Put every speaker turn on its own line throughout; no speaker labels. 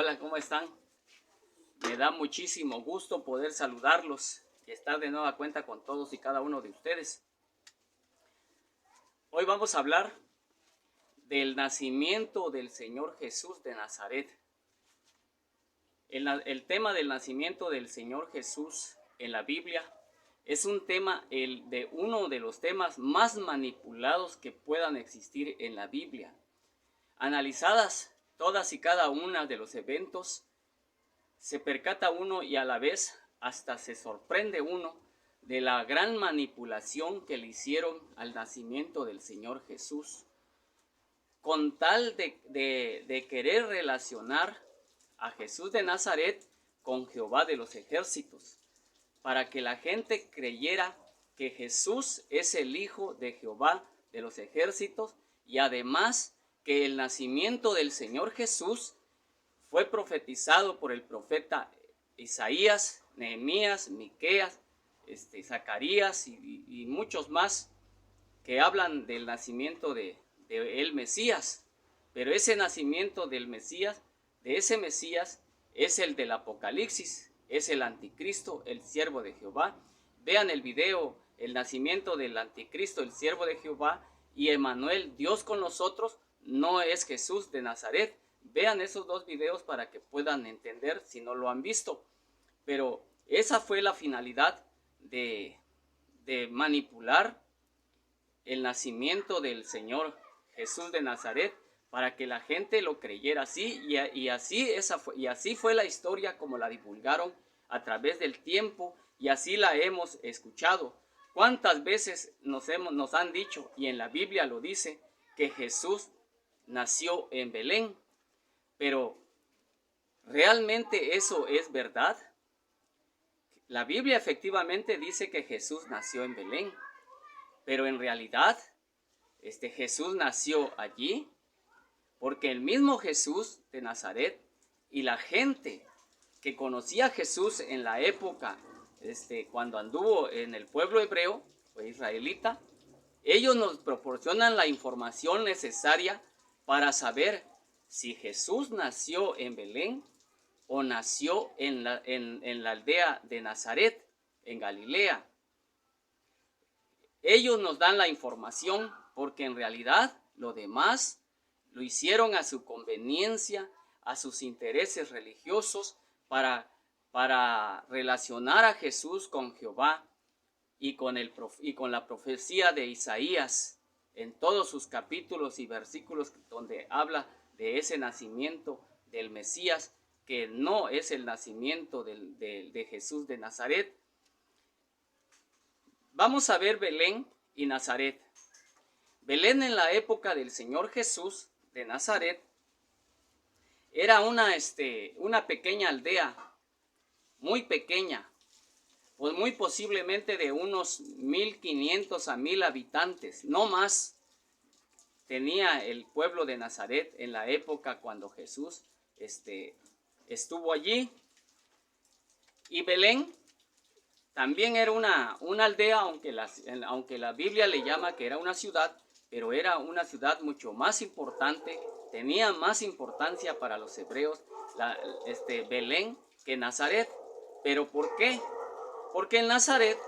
Hola, ¿cómo están? Me da muchísimo gusto poder saludarlos y estar de nueva cuenta con todos y cada uno de ustedes. Hoy vamos a hablar del nacimiento del Señor Jesús de Nazaret. El tema del nacimiento del Señor Jesús en la Biblia es un tema, de uno de los temas más manipulados que puedan existir en la Biblia. Analizadas todas y cada una de los eventos, se percata uno y a la vez hasta se sorprende uno de la gran manipulación que le hicieron al nacimiento del Señor Jesús, con tal de querer relacionar a Jesús de Nazaret con Jehová de los ejércitos, para que la gente creyera que Jesús es el Hijo de Jehová de los ejércitos, y además que el nacimiento del Señor Jesús fue profetizado por el profeta Isaías, Nehemías, Miqueas, Zacarías y muchos más que hablan del nacimiento de el Mesías. Pero ese nacimiento del Mesías, de ese Mesías, es el del Apocalipsis, es el anticristo, el siervo de Jehová. Vean el video, el nacimiento del anticristo, el siervo de Jehová, y Emmanuel, Dios con nosotros, no es Jesús de Nazaret. Vean esos dos videos para que puedan entender si no lo han visto. Pero esa fue la finalidad de manipular el nacimiento del Señor Jesús de Nazaret, para que la gente lo creyera así, y así fue la historia como la divulgaron a través del tiempo, y así la hemos escuchado. ¿Cuántas veces nos han dicho, y en la Biblia lo dice, que Jesús nació en Belén? Pero ¿realmente eso es verdad? La Biblia efectivamente dice que Jesús nació en Belén, pero en realidad Jesús nació allí, porque el mismo Jesús de Nazaret y la gente que conocía a Jesús en la época cuando anduvo en el pueblo hebreo o israelita, ellos nos proporcionan la información necesaria para saber si Jesús nació en Belén o nació en la aldea de Nazaret, en Galilea. Ellos nos dan la información porque en realidad lo demás lo hicieron a su conveniencia, a sus intereses religiosos, para relacionar a Jesús con Jehová y con la profecía de Isaías en todos sus capítulos y versículos donde habla de ese nacimiento del Mesías, que no es el nacimiento de Jesús de Nazaret. Vamos a ver Belén y Nazaret. Belén en la época del Señor Jesús de Nazaret era una pequeña aldea, muy pequeña, pues muy posiblemente de unos 1,500 a 1,000 habitantes, no más tenía el pueblo de Nazaret en la época cuando Jesús estuvo allí. Y Belén también era una aldea, aunque la Biblia le llama que era una ciudad, pero era una ciudad mucho más importante, tenía más importancia para los hebreos Belén que Nazaret. ¿Pero por qué? Porque en Nazaret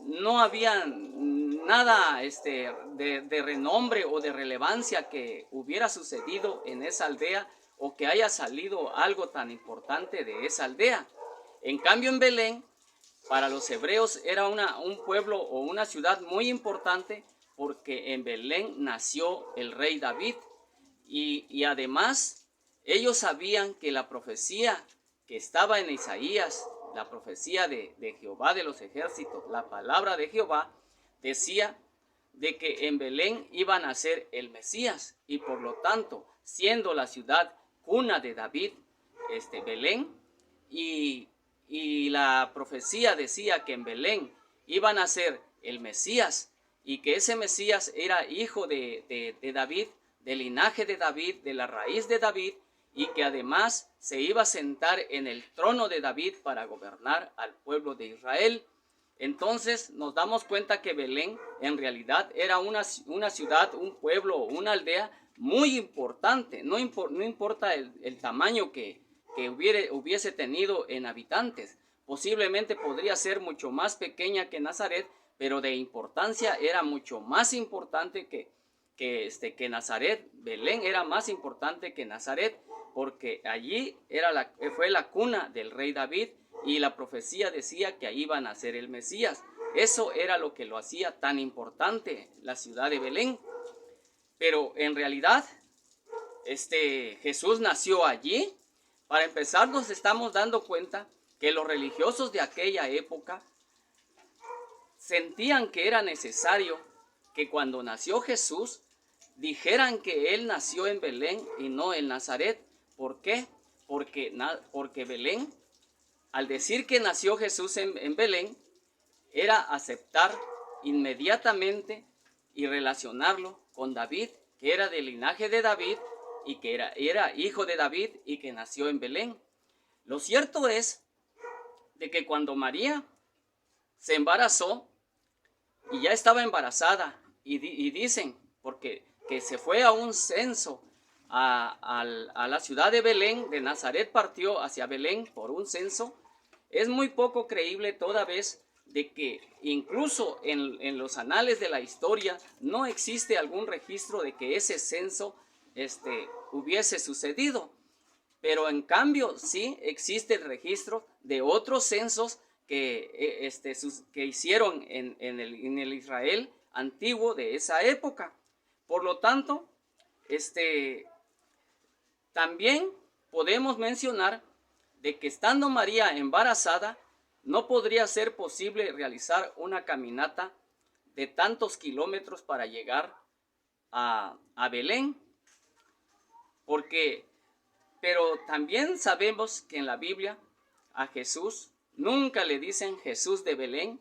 no había nada de renombre o de relevancia que hubiera sucedido en esa aldea, o que haya salido algo tan importante de esa aldea. En cambio, en Belén, para los hebreos era un pueblo o una ciudad muy importante, porque en Belén nació el rey David, y además ellos sabían que la profecía que estaba en Isaías, la profecía de Jehová de los ejércitos, la palabra de Jehová, decía de que en Belén iba a nacer el Mesías, y por lo tanto, siendo la ciudad cuna de David, Belén, y la profecía decía que en Belén iba a nacer el Mesías, y que ese Mesías era hijo de David, del linaje de David, de la raíz de David, y que además se iba a sentar en el trono de David para gobernar al pueblo de Israel. Entonces nos damos cuenta que Belén en realidad era una ciudad, un pueblo, una aldea muy importante. No importa el tamaño que que hubiese tenido en habitantes. Posiblemente podría ser mucho más pequeña que Nazaret, pero de importancia era mucho más importante que Nazaret. Belén era más importante que Nazaret, porque allí fue la cuna del rey David, y la profecía decía que ahí iba a nacer el Mesías. Eso era lo que lo hacía tan importante, la ciudad de Belén. Pero en realidad, Jesús nació allí. Para empezar, nos estamos dando cuenta que los religiosos de aquella época sentían que era necesario que cuando nació Jesús dijeran que él nació en Belén y no en Nazaret. ¿Por qué? Porque Belén, al decir que nació Jesús en Belén, era aceptar inmediatamente y relacionarlo con David, que era del linaje de David y que era hijo de David y que nació en Belén. Lo cierto es de que cuando María se embarazó y ya estaba embarazada, y dicen, porque que se fue a un censo a la ciudad de Belén, de Nazaret partió hacia Belén por un censo, es muy poco creíble toda vez de que incluso en los anales de la historia no existe algún registro de que ese censo hubiese sucedido. Pero en cambio sí existe el registro de otros censos que hicieron en el Israel antiguo de esa época. Por lo tanto, también podemos mencionar de que estando María embarazada, no podría ser posible realizar una caminata de tantos kilómetros para llegar a Belén. Pero también sabemos que en la Biblia a Jesús nunca le dicen Jesús de Belén,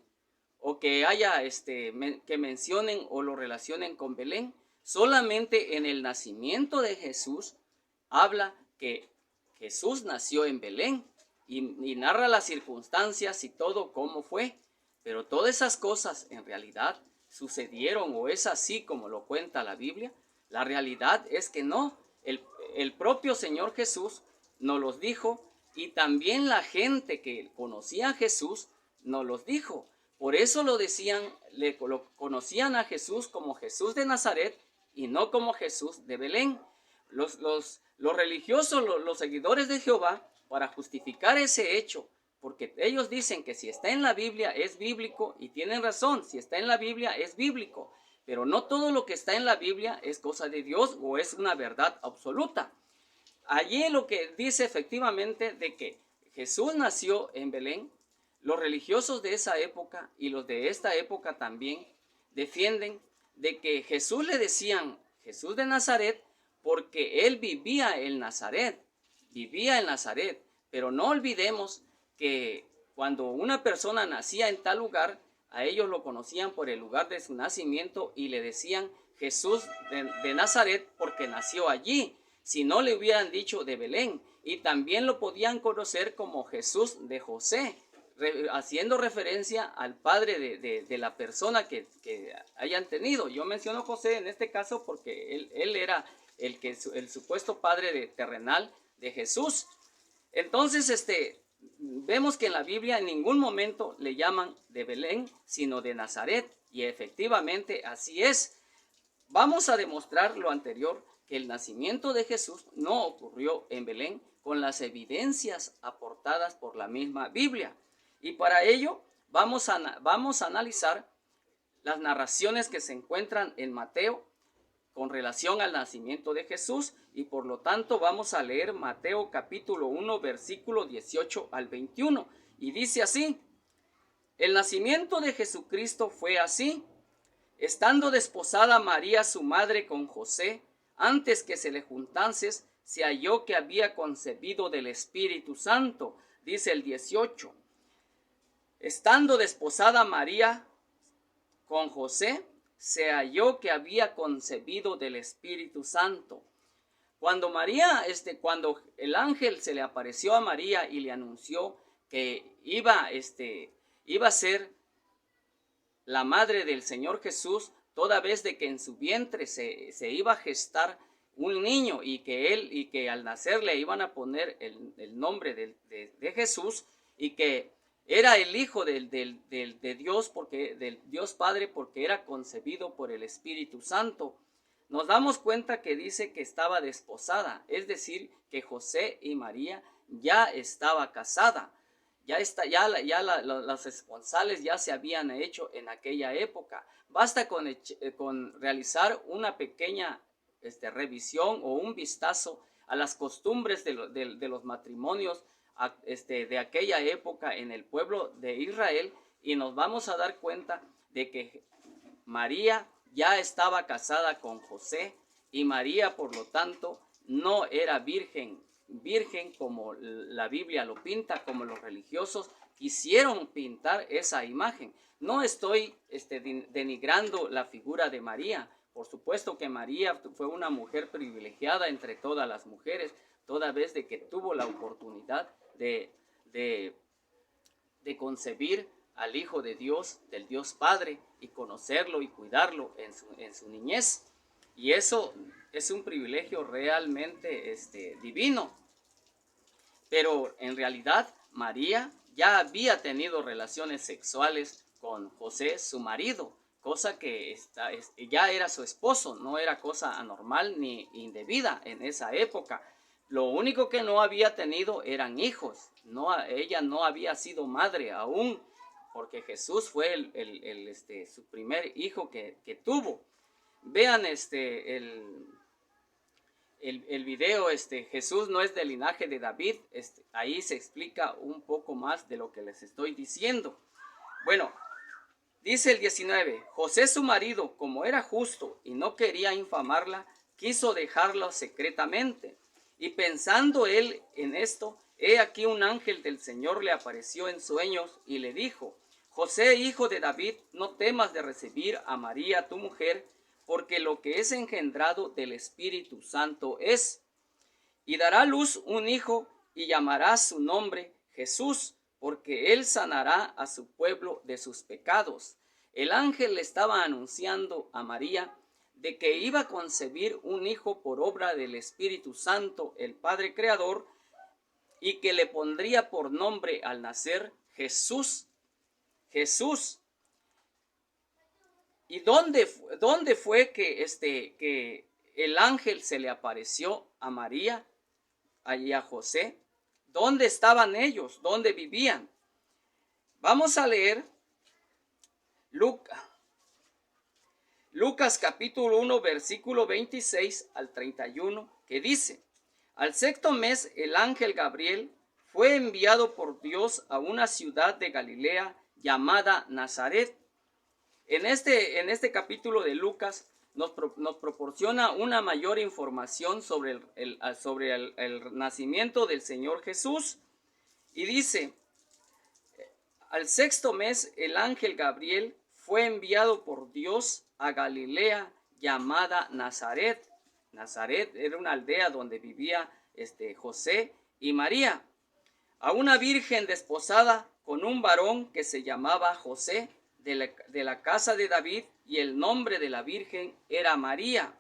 o que haya que mencionen o lo relacionen con Belén. Solamente en el nacimiento de Jesús habla que Jesús nació en Belén y narra las circunstancias y todo cómo fue. Pero todas esas cosas en realidad sucedieron, o es así como lo cuenta la Biblia. La realidad es que no. El propio Señor Jesús nos los dijo, y también la gente que conocía a Jesús nos los dijo. Por eso lo conocían a Jesús como Jesús de Nazaret y no como Jesús de Belén. Los religiosos, los seguidores de Jehová, para justificar ese hecho, porque ellos dicen que si está en la Biblia es bíblico, y tienen razón, si está en la Biblia es bíblico, pero no todo lo que está en la Biblia es cosa de Dios o es una verdad absoluta. Allí lo que dice efectivamente de que Jesús nació en Belén, los religiosos de esa época y los de esta época también defienden de que Jesús le decían Jesús de Nazaret porque él vivía en Nazaret, pero no olvidemos que cuando una persona nacía en tal lugar, a ellos lo conocían por el lugar de su nacimiento y le decían Jesús de Nazaret porque nació allí, si no le hubieran dicho de Belén. Y también lo podían conocer como Jesús de José, haciendo referencia al padre de la persona que hayan tenido. Yo menciono José en este caso porque él era el supuesto padre terrenal de Jesús. Entonces, vemos que en la Biblia en ningún momento le llaman de Belén, sino de Nazaret, y efectivamente así es. Vamos a demostrar lo anterior, que el nacimiento de Jesús no ocurrió en Belén, con las evidencias aportadas por la misma Biblia. Y para ello vamos a analizar las narraciones que se encuentran en Mateo con relación al nacimiento de Jesús, y por lo tanto vamos a leer Mateo capítulo 1 versículo 18 al 21, y dice así: el nacimiento de Jesucristo fue así. Estando desposada María su madre con José, antes que se le juntasen, se halló que había concebido del Espíritu Santo. Dice el 18. Estando desposada María con José, se halló que había concebido del Espíritu Santo. Cuando cuando el ángel se le apareció a María y le anunció que iba a ser la madre del Señor Jesús, toda vez de que en su vientre se iba a gestar un niño y que al nacer le iban a poner el nombre de Jesús, y que era el hijo de Dios, del Dios Padre, porque era concebido por el Espíritu Santo. Nos damos cuenta que dice que estaba desposada, es decir, que José y María ya estaba casada. Los esponsales ya se habían hecho en aquella época. Basta con realizar una pequeña revisión o un vistazo a las costumbres de los matrimonios de aquella época en el pueblo de Israel, y nos vamos a dar cuenta de que María ya estaba casada con José, y María, por lo tanto, no era virgen como la Biblia lo pinta, como los religiosos quisieron pintar esa imagen. No estoy denigrando la figura de María. Por supuesto que María fue una mujer privilegiada entre todas las mujeres, toda vez de que tuvo la oportunidad de concebir al Hijo de Dios, del Dios Padre, y conocerlo y cuidarlo en su niñez. Y eso es un privilegio realmente divino. Pero en realidad María ya había tenido relaciones sexuales con José, su marido, cosa que ya era su esposo, no era cosa anormal ni indebida en esa época. Lo único que no había tenido eran hijos. Ella no había sido madre aún, porque Jesús fue su primer hijo que tuvo. Vean el video. Jesús no es del linaje de David. Ahí se explica un poco más de lo que les estoy diciendo. Bueno, dice el 19, José su marido, como era justo y no quería infamarla, quiso dejarlo secretamente. Y pensando él en esto, he aquí un ángel del Señor le apareció en sueños y le dijo, José, hijo de David, no temas de recibir a María tu mujer, porque lo que es engendrado del Espíritu Santo es, y dará a luz un hijo y llamará su nombre Jesús, porque él sanará a su pueblo de sus pecados. El ángel le estaba anunciando a María de que iba a concebir un hijo por obra del Espíritu Santo, el Padre Creador, y que le pondría por nombre al nacer Jesús. Jesús. ¿Y dónde fue que el ángel se le apareció a María y a José? ¿Dónde estaban ellos? ¿Dónde vivían? Vamos a leer Lucas capítulo 1, versículo 26 al 31, que dice, al sexto mes el ángel Gabriel fue enviado por Dios a una ciudad de Galilea llamada Nazaret. En este capítulo de Lucas nos proporciona una mayor información sobre el nacimiento del Señor Jesús. Y dice, al sexto mes el ángel Gabriel fue enviado por Dios a Galilea llamada Nazaret. Nazaret era una aldea donde vivía José y María, a una virgen desposada con un varón que se llamaba José, de la casa de David, y el nombre de la virgen era María.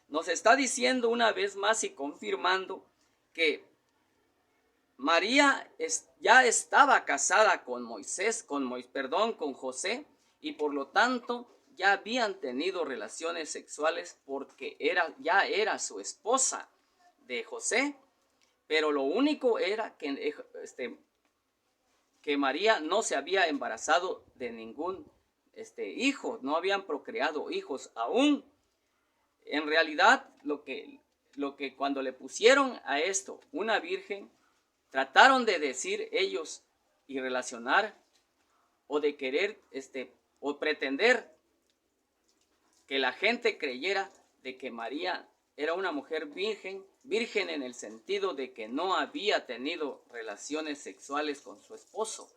Nos está diciendo una vez más y confirmando que María ya estaba casada con con José, y por lo tanto ya habían tenido relaciones sexuales porque ya era su esposa de José. Pero lo único era que María no se había embarazado de ningún hijo, no habían procreado hijos aún. En realidad, lo que cuando le pusieron a esto una virgen, trataron de decir ellos y relacionar, o de querer o pretender que la gente creyera de que María era una mujer virgen en el sentido de que no había tenido relaciones sexuales con su esposo.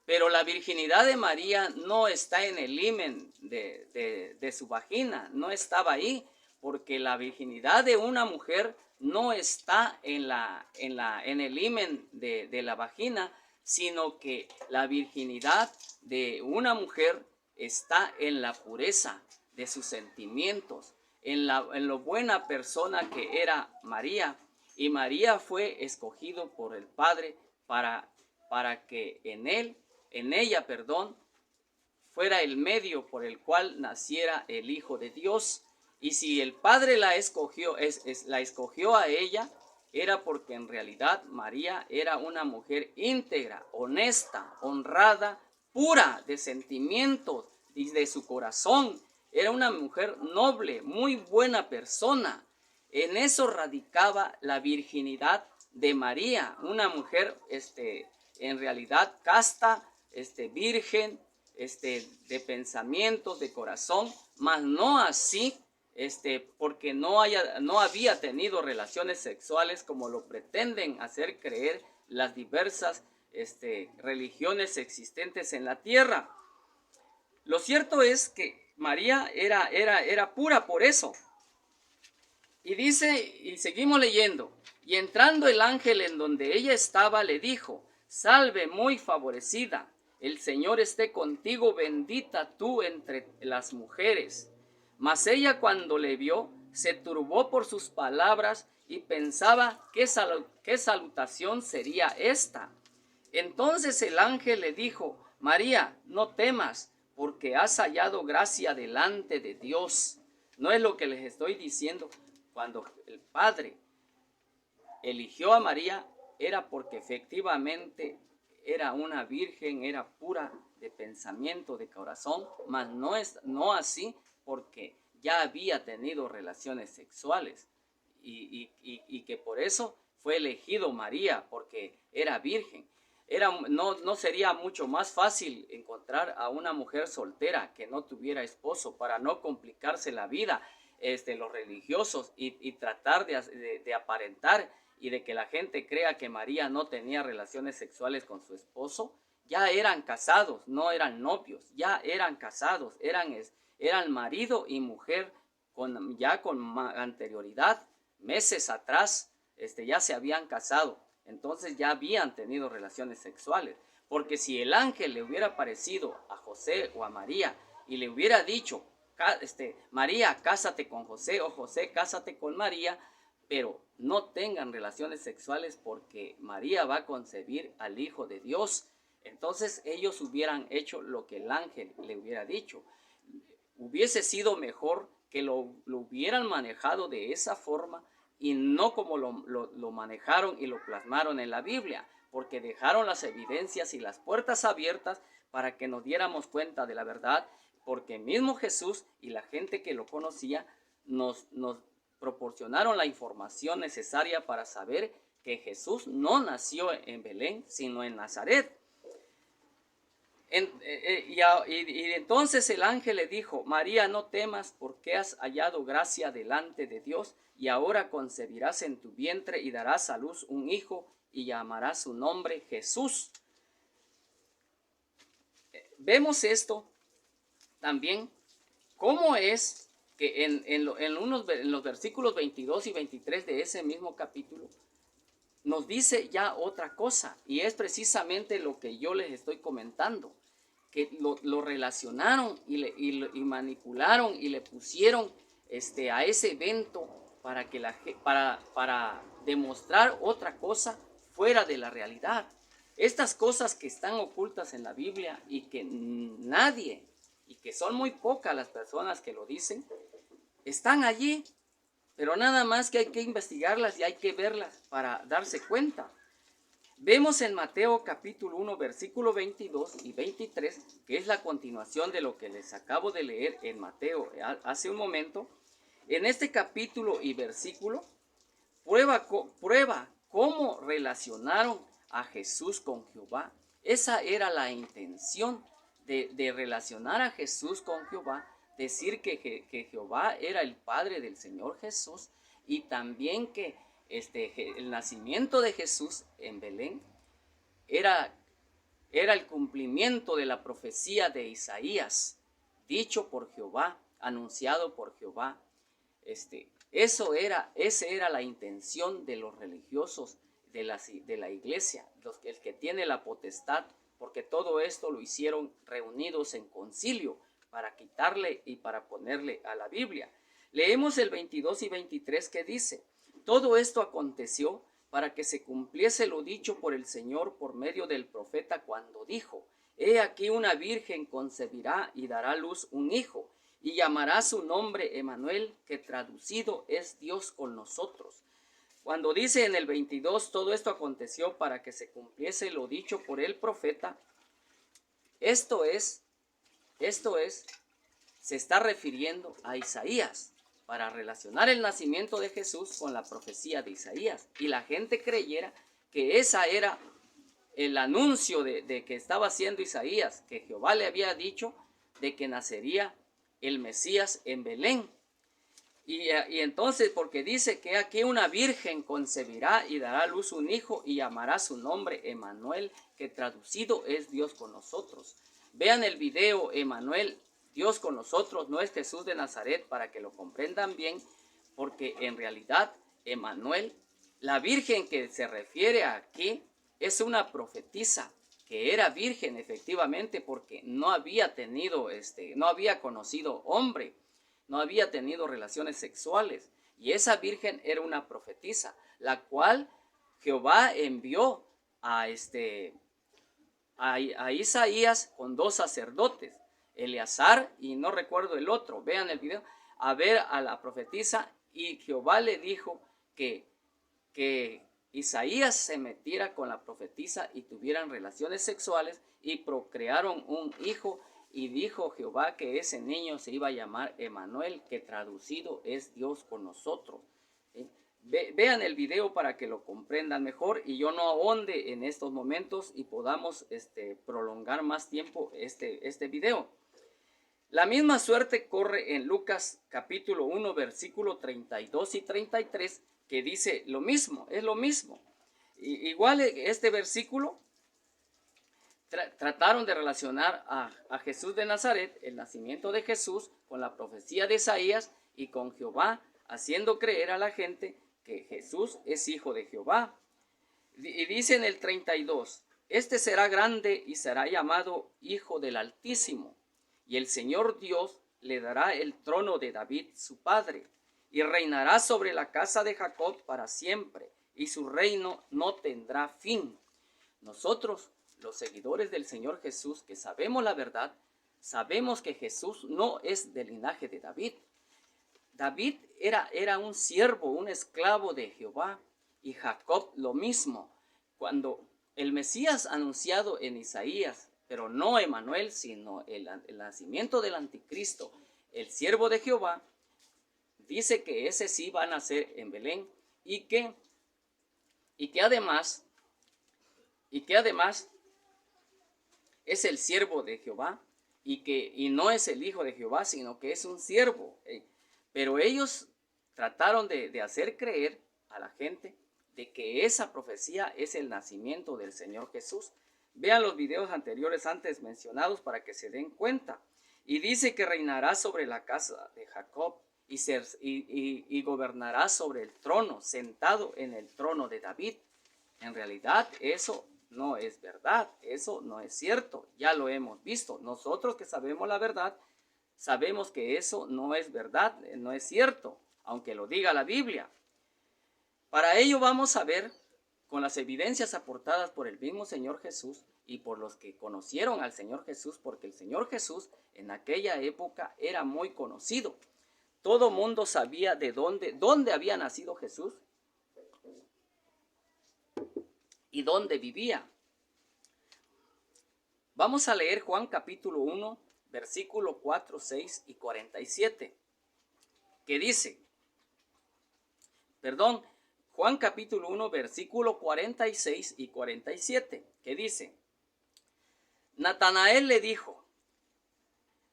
Pero la virginidad de María no está en el himen de su vagina, no estaba ahí, porque la virginidad de una mujer no está en el himen de la vagina, sino que la virginidad de una mujer está en la pureza de sus sentimientos, en lo buena persona que era María. Y María fue escogido por el Padre para que en ella, fuera el medio por el cual naciera el Hijo de Dios. Y si el Padre la escogió, la escogió a ella, era porque en realidad María era una mujer íntegra, honesta, honrada, pura de sentimientos y de su corazón. Era una mujer noble, muy buena persona. En eso radicaba la virginidad de María, una mujer en realidad casta, virgen, de pensamientos, de corazón, mas no así, porque no había tenido relaciones sexuales como lo pretenden hacer creer las diversas religiones existentes en la tierra. Lo cierto es que María era pura por eso. Y dice, y seguimos leyendo, y entrando el ángel en donde ella estaba, le dijo: salve, muy favorecida, el Señor esté contigo, bendita tú entre las mujeres. Mas ella, cuando le vio, se turbó por sus palabras y pensaba qué salutación sería esta. Entonces el ángel le dijo: María, no temas, porque has hallado gracia delante de Dios. No es lo que les estoy diciendo. Cuando el Padre eligió a María, era porque efectivamente era una virgen, era pura de pensamiento, de corazón, mas no así porque ya había tenido relaciones sexuales y que por eso fue elegido María, porque era virgen. No sería mucho más fácil encontrar a una mujer soltera que no tuviera esposo para no complicarse la vida, los religiosos y tratar de aparentar y de que la gente crea que María no tenía relaciones sexuales con su esposo. Ya eran casados, no eran novios, ya eran casados, eran marido y mujer ya con anterioridad, meses atrás, ya se habían casado, entonces ya habían tenido relaciones sexuales. Porque si el ángel le hubiera parecido a José o a María y le hubiera dicho: María, cásate con José, o José, cásate con María, pero no tengan relaciones sexuales porque María va a concebir al Hijo de Dios. Entonces ellos hubieran hecho lo que el ángel le hubiera dicho. Hubiese sido mejor que lo hubieran manejado de esa forma y no como lo manejaron y lo plasmaron en la Biblia, porque dejaron las evidencias y las puertas abiertas para que nos diéramos cuenta de la verdad, porque mismo Jesús y la gente que lo conocía nos proporcionaron la información necesaria para saber que Jesús no nació en Belén, sino en Nazaret. Y entonces el ángel le dijo: María, no temas, porque has hallado gracia delante de Dios, y ahora concebirás en tu vientre y darás a luz un hijo, y llamarás su nombre Jesús. Vemos esto también, cómo es que en los versículos 22 y 23 de ese mismo capítulo nos dice ya otra cosa, y es precisamente lo que yo les estoy comentando, que lo relacionaron y manipularon y le pusieron a ese evento para demostrar otra cosa fuera de la realidad. Estas cosas que están ocultas en la Biblia y que nadie, y que son muy pocas las personas que lo dicen, están allí, pero nada más que hay que investigarlas y hay que verlas para darse cuenta. Vemos en Mateo capítulo 1, versículo 22 y 23, que es la continuación de lo que les acabo de leer en Mateo hace un momento. En este capítulo y versículo prueba cómo relacionaron a Jesús con Jehová. Esa era la intención de relacionar a Jesús con Jehová, decir que Jehová era el Padre del Señor Jesús, y también que el nacimiento de Jesús en Belén era el cumplimiento de la profecía de Isaías, dicho por Jehová, anunciado por Jehová. Esa era la intención de los religiosos de la iglesia, el que tiene la potestad, porque todo esto lo hicieron reunidos en concilio para quitarle y para ponerle a la Biblia. Leemos el 22 y 23 que dice: todo esto aconteció para que se cumpliese lo dicho por el Señor por medio del profeta cuando dijo: he aquí una virgen concebirá y dará a luz un hijo, y llamará su nombre Emmanuel, que traducido es Dios con nosotros. Cuando dice en el 22, todo esto aconteció para que se cumpliese lo dicho por el profeta, esto es, se está refiriendo a Isaías, para relacionar el nacimiento de Jesús con la profecía de Isaías. Y la gente creyera que esa era el anuncio de que estaba haciendo Isaías, que Jehová le había dicho de que nacería el Mesías en Belén. Y entonces, porque dice que aquí una virgen concebirá y dará a luz un hijo y llamará su nombre Emmanuel, que traducido es Dios con nosotros. Vean el video Emmanuel, Dios con nosotros, no es Jesús de Nazaret, para que lo comprendan bien, porque en realidad Emmanuel, la virgen que se refiere aquí, es una profetisa que era virgen efectivamente, porque no había tenido, no había conocido hombre, no había tenido relaciones sexuales, y esa virgen era una profetisa, la cual Jehová envió a Isaías con dos sacerdotes, Eleazar y no recuerdo el otro, vean el video, a ver a la profetisa, y Jehová le dijo que Isaías se metiera con la profetisa y tuvieran relaciones sexuales y procrearon un hijo, y dijo Jehová que ese niño se iba a llamar Emmanuel, que traducido es Dios con nosotros. Vean el video para que lo comprendan mejor y yo no ahonde en estos momentos y podamos prolongar más tiempo este video. La misma suerte corre en Lucas capítulo 1 versículo 32 y 33, que dice lo mismo, es lo mismo. Igual este versículo trataron de relacionar a Jesús de Nazaret, el nacimiento de Jesús, con la profecía de Isaías y con Jehová, haciendo creer a la gente que Jesús es hijo de Jehová. Y dice en el 32, este será grande y será llamado Hijo del Altísimo, y el Señor Dios le dará el trono de David su padre, y reinará sobre la casa de Jacob para siempre, y su reino no tendrá fin. Nosotros, los seguidores del Señor Jesús, que sabemos la verdad, sabemos que Jesús no es del linaje de David. David era un siervo, un esclavo de Jehová, y Jacob lo mismo. Cuando el Mesías anunciado en Isaías, pero no Emmanuel, sino el nacimiento del anticristo, el siervo de Jehová, dice que ese sí va a nacer en Belén, y que además es el siervo de Jehová, y no es el hijo de Jehová, sino que es un siervo. Pero ellos trataron de hacer creer a la gente de que esa profecía es el nacimiento del Señor Jesús. Vean los videos anteriores antes mencionados para que se den cuenta. Y dice que reinará sobre la casa de Jacob y gobernará sobre el trono, sentado en el trono de David. En realidad eso no es verdad, eso no es cierto, ya lo hemos visto. Nosotros que sabemos la verdad, sabemos que eso no es verdad, no es cierto, aunque lo diga la Biblia. Para ello vamos a ver con las evidencias aportadas por el mismo Señor Jesús y por los que conocieron al Señor Jesús, porque el Señor Jesús en aquella época era muy conocido. Todo mundo sabía de dónde había nacido Jesús y dónde vivía. Vamos a leer Juan capítulo 1, versículo 4, 6 y 47, que dice, Juan capítulo 1, versículo 46 y 47, que dice, Natanael le dijo,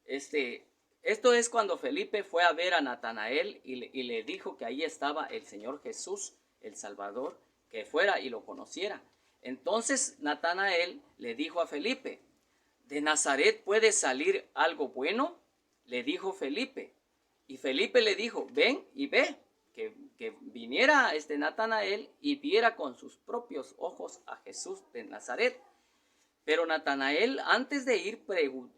esto es cuando Felipe fue a ver a Natanael y le dijo que ahí estaba el Señor Jesús, el Salvador, que fuera y lo conociera. Entonces Natanael le dijo a Felipe, ¿de Nazaret puede salir algo bueno? Le dijo Felipe. Y Felipe le dijo, ven y ve. Que viniera Natanael y viera con sus propios ojos a Jesús de Nazaret. Pero Natanael, antes de ir,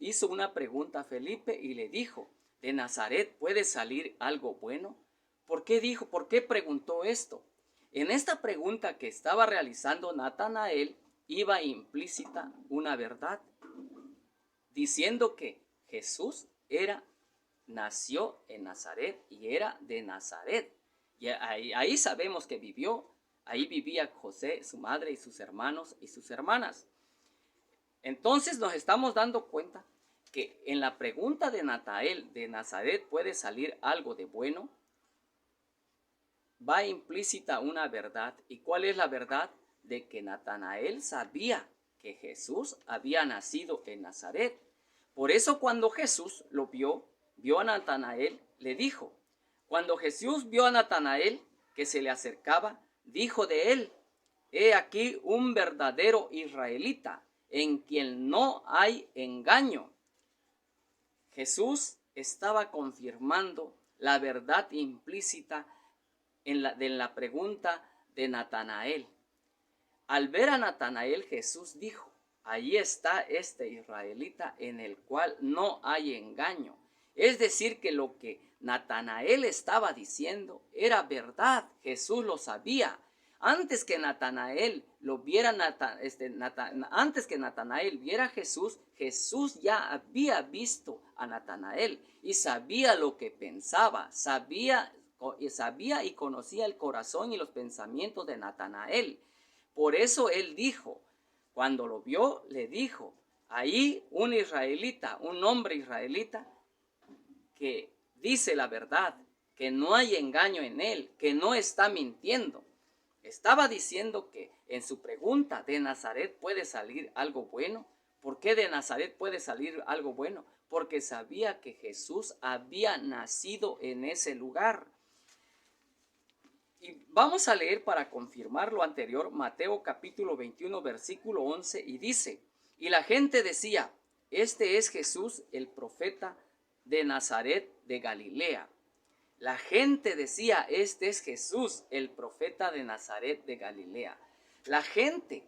hizo una pregunta a Felipe y le dijo, ¿de Nazaret puede salir algo bueno? ¿Por qué dijo, por qué preguntó esto? En esta pregunta que estaba realizando Natanael iba implícita una verdad, diciendo que Jesús nació en Nazaret y era de Nazaret. Y ahí sabemos que vivió, ahí vivía José, su madre y sus hermanos y sus hermanas. Entonces nos estamos dando cuenta que en la pregunta de Natanael, ¿de Nazaret puede salir algo de bueno? Va implícita una verdad. ¿Y cuál es la verdad? De que Natanael sabía que Jesús había nacido en Nazaret. Por eso cuando Jesús lo vio a Natanael, le dijo, cuando Jesús vio a Natanael que se le acercaba, dijo de él, he aquí un verdadero israelita, en quien no hay engaño. Jesús estaba confirmando la verdad implícita en la pregunta de Natanael. Al ver a Natanael, Jesús dijo, ahí está este israelita en el cual no hay engaño. Es decir, que lo que Natanael estaba diciendo era verdad. Jesús lo sabía. Antes que Natanael antes que Natanael viera a Jesús, Jesús ya había visto a Natanael y sabía lo que pensaba, sabía y conocía el corazón y los pensamientos de Natanael. Por eso él dijo, cuando lo vio, le dijo, ahí un israelita, un hombre israelita que dice la verdad, que no hay engaño en él, que no está mintiendo. Estaba diciendo que en su pregunta, ¿de Nazaret puede salir algo bueno? ¿Por qué de Nazaret puede salir algo bueno? Porque sabía que Jesús había nacido en ese lugar. Y vamos a leer para confirmar lo anterior, Mateo capítulo 21, versículo 11, y dice, y la gente decía, este es Jesús, el profeta de Nazaret de Galilea. La gente decía, este es Jesús, el profeta de Nazaret de Galilea. La gente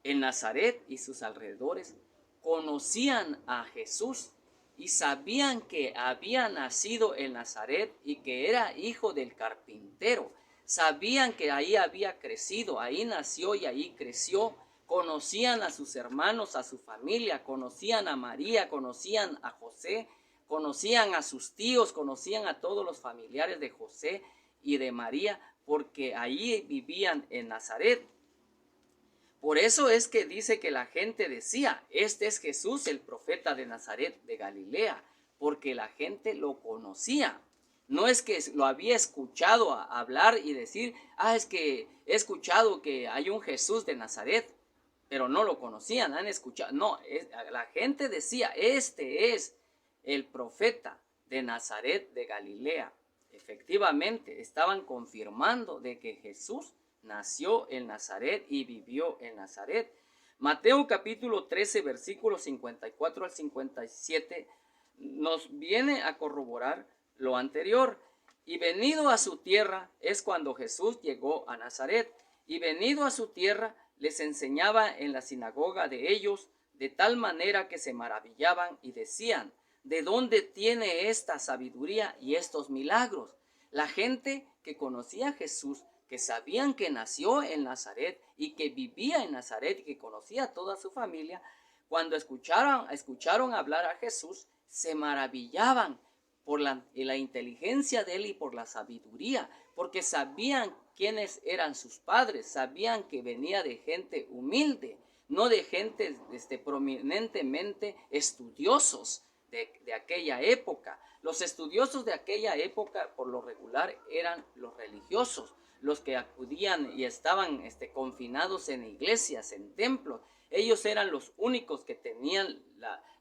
en Nazaret y sus alrededores conocían a Jesús y sabían que había nacido en Nazaret y que era hijo del carpintero. Sabían que ahí había crecido, ahí nació y ahí creció. Conocían a sus hermanos, a su familia, conocían a María, conocían a José, conocían a sus tíos, conocían a todos los familiares de José y de María, porque allí vivían en Nazaret. Por eso es que dice que la gente decía, este es Jesús, el profeta de Nazaret de Galilea, porque la gente lo conocía. No es que lo había escuchado hablar y decir, es que he escuchado que hay un Jesús de Nazaret, pero no lo conocían, han escuchado. No, la gente decía, este es el profeta de Nazaret de Galilea. Efectivamente, estaban confirmando de que Jesús nació en Nazaret y vivió en Nazaret. Mateo capítulo 13, versículos 54 al 57 nos viene a corroborar lo anterior. Y venido a su tierra es cuando Jesús llegó a Nazaret. Y venido a su tierra les enseñaba en la sinagoga de ellos, de tal manera que se maravillaban y decían, ¿de dónde tiene esta sabiduría y estos milagros? La gente que conocía a Jesús, que sabían que nació en Nazaret y que vivía en Nazaret y que conocía a toda su familia, cuando escucharon hablar a Jesús, se maravillaban por la inteligencia de él y por la sabiduría, porque sabían quiénes eran sus padres, sabían que venía de gente humilde, no de gente prominentemente estudiosos de aquella época. Los estudiosos de aquella época por lo regular eran los religiosos, los que acudían y estaban confinados en iglesias, en templos. Ellos eran los únicos que tenían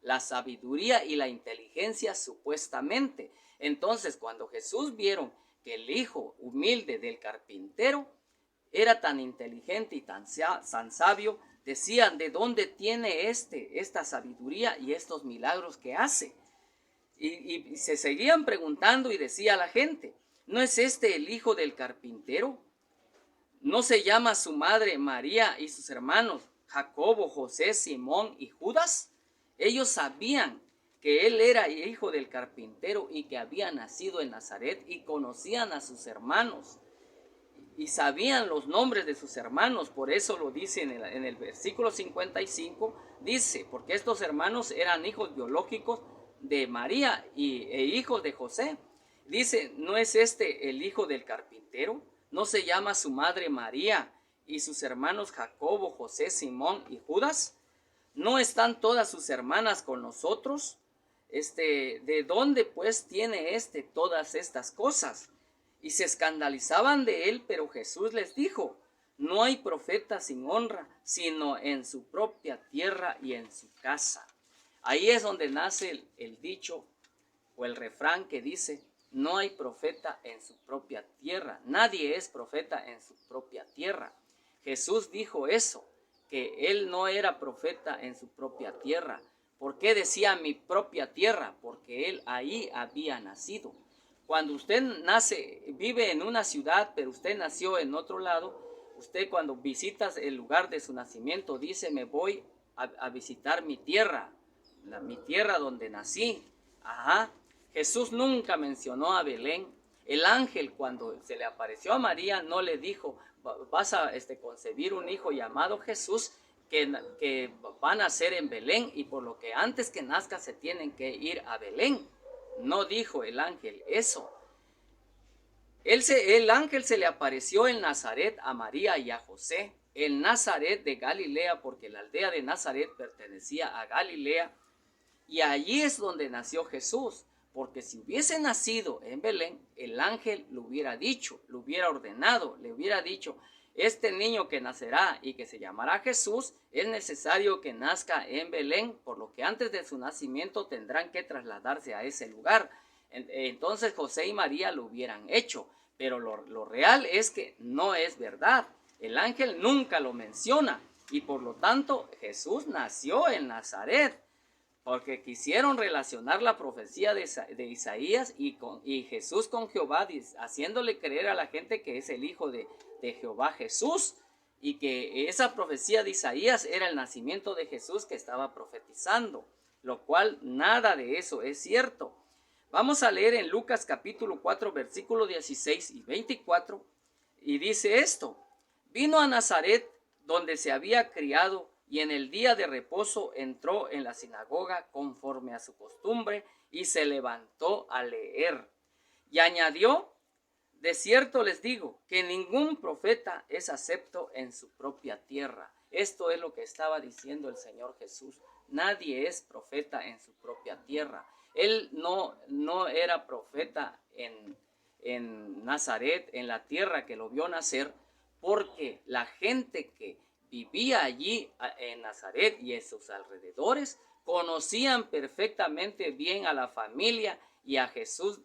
la sabiduría y la inteligencia supuestamente. Entonces, cuando Jesús vieron que el hijo humilde del carpintero era tan inteligente y tan sabio, decían, ¿de dónde tiene esta sabiduría y estos milagros que hace? Y se seguían preguntando y decía la gente, ¿no es este el hijo del carpintero? ¿No se llama su madre María y sus hermanos Jacobo, José, Simón y Judas? Ellos sabían que él era hijo del carpintero y que había nacido en Nazaret, y conocían a sus hermanos y sabían los nombres de sus hermanos. Por eso lo dice en el versículo 55, dice, porque estos hermanos eran hijos biológicos de María e hijos de José. Dice, ¿no es este el hijo del carpintero? ¿No se llama su madre María y sus hermanos Jacobo, José, Simón y Judas? ¿No están todas sus hermanas con nosotros? ¿De dónde pues tiene todas estas cosas? Y se escandalizaban de él, pero Jesús les dijo, no hay profeta sin honra, sino en su propia tierra y en su casa. Ahí es donde nace el dicho o el refrán que dice, no hay profeta en su propia tierra. Nadie es profeta en su propia tierra. Jesús dijo eso, que él no era profeta en su propia tierra. ¿Por qué decía mi propia tierra? Porque él ahí había nacido. Cuando usted nace, vive en una ciudad, pero usted nació en otro lado, usted cuando visitas el lugar de su nacimiento dice, me voy a visitar mi tierra donde nací. Ajá. Jesús nunca mencionó a Belén. El ángel, cuando se le apareció a María, no le dijo, vas a concebir un hijo llamado Jesús que va a nacer en Belén, y por lo que antes que nazca se tienen que ir a Belén. No dijo el ángel eso. El ángel se le apareció en Nazaret a María y a José, en Nazaret de Galilea, porque la aldea de Nazaret pertenecía a Galilea, y allí es donde nació Jesús, porque si hubiese nacido en Belén, el ángel le hubiera dicho, le hubiera ordenado, le hubiera dicho, este niño que nacerá y que se llamará Jesús, es necesario que nazca en Belén, por lo que antes de su nacimiento tendrán que trasladarse a ese lugar. Entonces José y María lo hubieran hecho, pero lo real es que no es verdad. El ángel nunca lo menciona, y por lo tanto Jesús nació en Nazaret, porque quisieron relacionar la profecía de Isaías y Jesús con Jehová, haciéndole creer a la gente que es el hijo de Jehová Jesús, y que esa profecía de Isaías era el nacimiento de Jesús que estaba profetizando, lo cual nada de eso es cierto. Vamos a leer en Lucas capítulo 4, versículos 16 y 24, y dice esto, vino a Nazaret donde se había criado, y en el día de reposo entró en la sinagoga conforme a su costumbre, y se levantó a leer. Y añadió, de cierto les digo, que ningún profeta es acepto en su propia tierra. Esto es lo que estaba diciendo el Señor Jesús. Nadie es profeta en su propia tierra. Él no era profeta en Nazaret, en la tierra que lo vio nacer, porque la gente que vivía allí en Nazaret y en sus alrededores conocían perfectamente bien a la familia y a Jesús,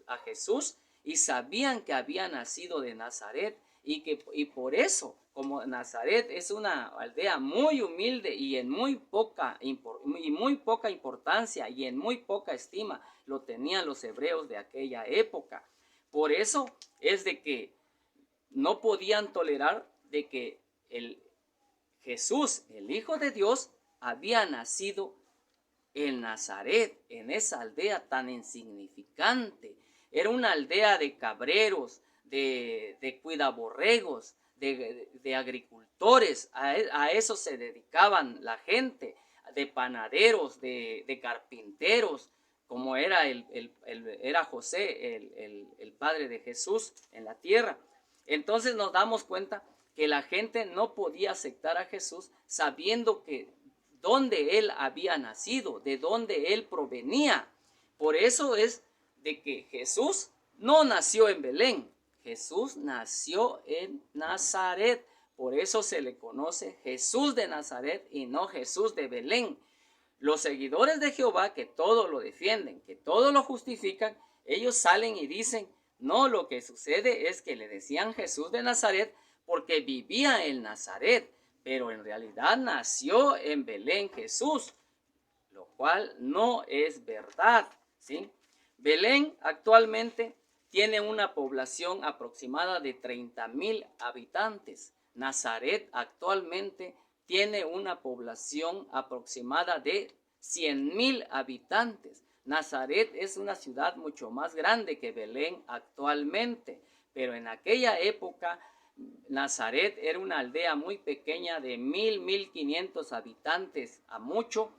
y sabían que había nacido de Nazaret, y por eso, como Nazaret es una aldea muy humilde y en muy poca importancia y en muy poca estima, lo tenían los hebreos de aquella época. Por eso es de que no podían tolerar de que Jesús, el Hijo de Dios, había nacido en Nazaret, en esa aldea tan insignificante. Era una aldea de cabreros, de cuidaborregos, de agricultores. A eso se dedicaban la gente, de panaderos, de carpinteros, como era era José, el padre de Jesús en la tierra. Entonces nos damos cuenta que la gente no podía aceptar a Jesús sabiendo que dónde él había nacido, de dónde él provenía. Por eso es de que Jesús no nació en Belén, Jesús nació en Nazaret. Por eso se le conoce Jesús de Nazaret y no Jesús de Belén. Los seguidores de Jehová, que todo lo defienden, que todo lo justifican, ellos salen y dicen, no, lo que sucede es que le decían Jesús de Nazaret porque vivía en Nazaret, pero en realidad nació en Belén Jesús, lo cual no es verdad, ¿sí? Belén actualmente tiene una población aproximada de 30,000 habitantes. Nazaret actualmente tiene una población aproximada de 100,000 habitantes. Nazaret es una ciudad mucho más grande que Belén actualmente, pero en aquella época Nazaret era una aldea muy pequeña de 1500 habitantes a mucho,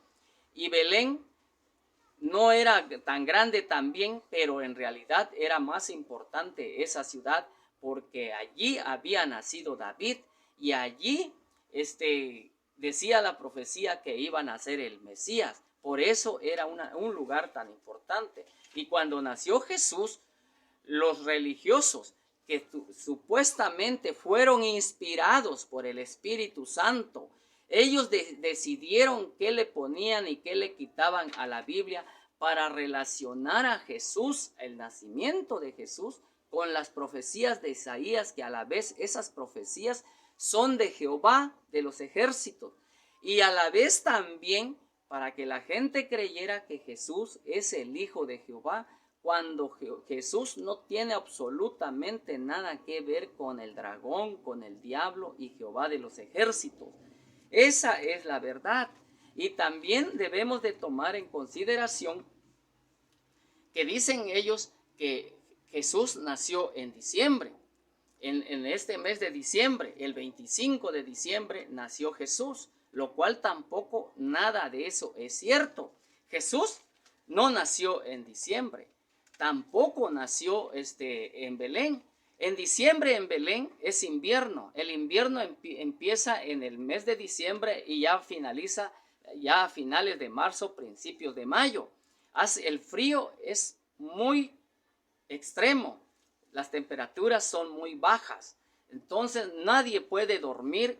y Belén no era tan grande también, pero en realidad era más importante esa ciudad porque allí había nacido David y allí decía la profecía que iba a nacer el Mesías. Por eso era un lugar tan importante. Y cuando nació Jesús, los religiosos que supuestamente fueron inspirados por el Espíritu Santo, ellos decidieron qué le ponían y qué le quitaban a la Biblia para relacionar a Jesús, el nacimiento de Jesús, con las profecías de Isaías, que a la vez esas profecías son de Jehová de los ejércitos, y a la vez también para que la gente creyera que Jesús es el Hijo de Jehová, cuando Jesús no tiene absolutamente nada que ver con el dragón, con el diablo y Jehová de los ejércitos. Esa es la verdad. Y también debemos de tomar en consideración que dicen ellos que Jesús nació en diciembre. En este mes de diciembre, el 25 de diciembre, nació Jesús, lo cual tampoco nada de eso es cierto. Jesús no nació en diciembre, tampoco nació en Belén. En diciembre en Belén es invierno. El invierno empieza en el mes de diciembre y ya finaliza ya a finales de marzo, principios de mayo. El frío es muy extremo. Las temperaturas son muy bajas. Entonces nadie puede dormir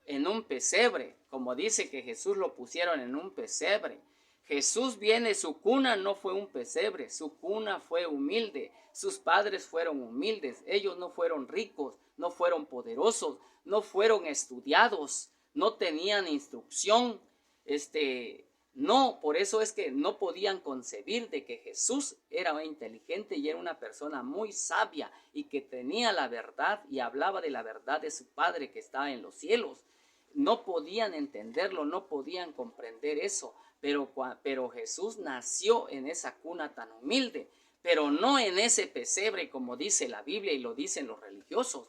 en un pesebre, como dice que Jesús lo pusieron en un pesebre. Jesús viene, su cuna no fue un pesebre, su cuna fue humilde, sus padres fueron humildes, ellos no fueron ricos, no fueron poderosos, no fueron estudiados, no tenían instrucción, no, por eso es que no podían concebir de que Jesús era inteligente y era una persona muy sabia y que tenía la verdad y hablaba de la verdad de su Padre que está en los cielos. No podían entenderlo, no podían comprender eso, pero Jesús nació en esa cuna tan humilde, pero no en ese pesebre como dice la Biblia y lo dicen los religiosos,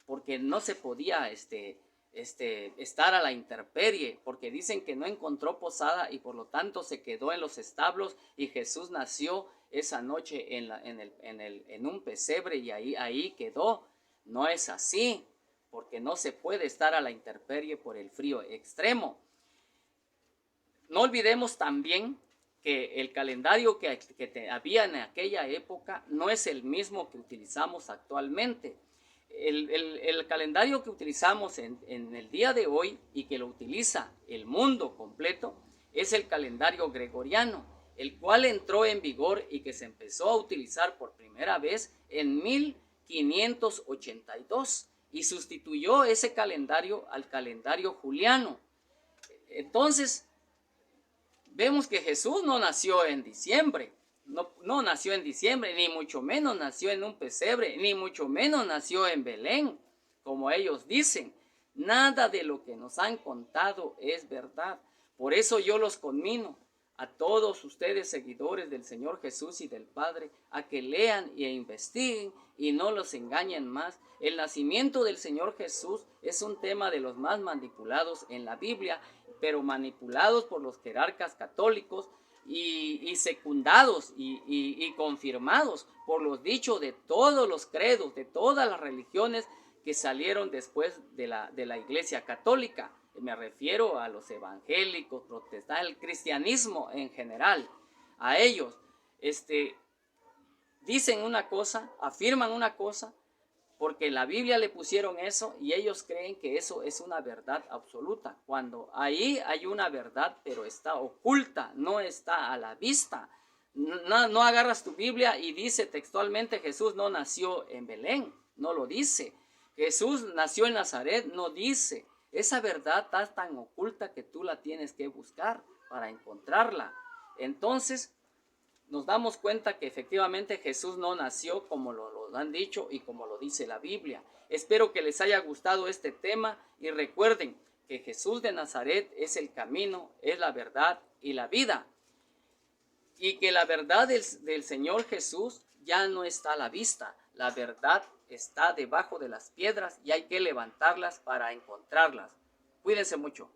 porque no se podía estar a la intemperie, porque dicen que no encontró posada y por lo tanto se quedó en los establos y Jesús nació esa noche en un pesebre y ahí quedó. No es así, porque no se puede estar a la intemperie por el frío extremo. No olvidemos también que el calendario que había en aquella época no es el mismo que utilizamos actualmente. El calendario que utilizamos en el día de hoy y que lo utiliza el mundo completo es el calendario gregoriano, el cual entró en vigor y que se empezó a utilizar por primera vez en 1582 y sustituyó ese calendario al calendario juliano. Entonces, vemos que Jesús no nació en diciembre. No nació en diciembre, ni mucho menos nació en un pesebre, ni mucho menos nació en Belén, como ellos dicen. Nada de lo que nos han contado es verdad. Por eso yo los conmino a todos ustedes, seguidores del Señor Jesús y del Padre, a que lean e investiguen y no los engañen más. El nacimiento del Señor Jesús es un tema de los más manipulados en la Biblia, pero manipulados por los jerarcas católicos y secundados y confirmados por los dichos de todos los credos, de todas las religiones que salieron después de la Iglesia Católica. Me refiero a los evangélicos, protestantes, el cristianismo en general. A ellos dicen una cosa, afirman una cosa, porque en la Biblia le pusieron eso y ellos creen que eso es una verdad absoluta, cuando ahí hay una verdad, pero está oculta, no está a la vista. No agarras tu Biblia y dice textualmente Jesús no nació en Belén, no lo dice. Jesús nació en Nazaret, no dice. Esa verdad está tan oculta que tú la tienes que buscar para encontrarla. Entonces, nos damos cuenta que efectivamente Jesús no nació como lo han dicho y como lo dice la Biblia. Espero que les haya gustado este tema y recuerden que Jesús de Nazaret es el camino, es la verdad y la vida. y que la verdad del Señor Jesús ya no está a la vista. La verdad está debajo de las piedras y hay que levantarlas para encontrarlas. Cuídense mucho.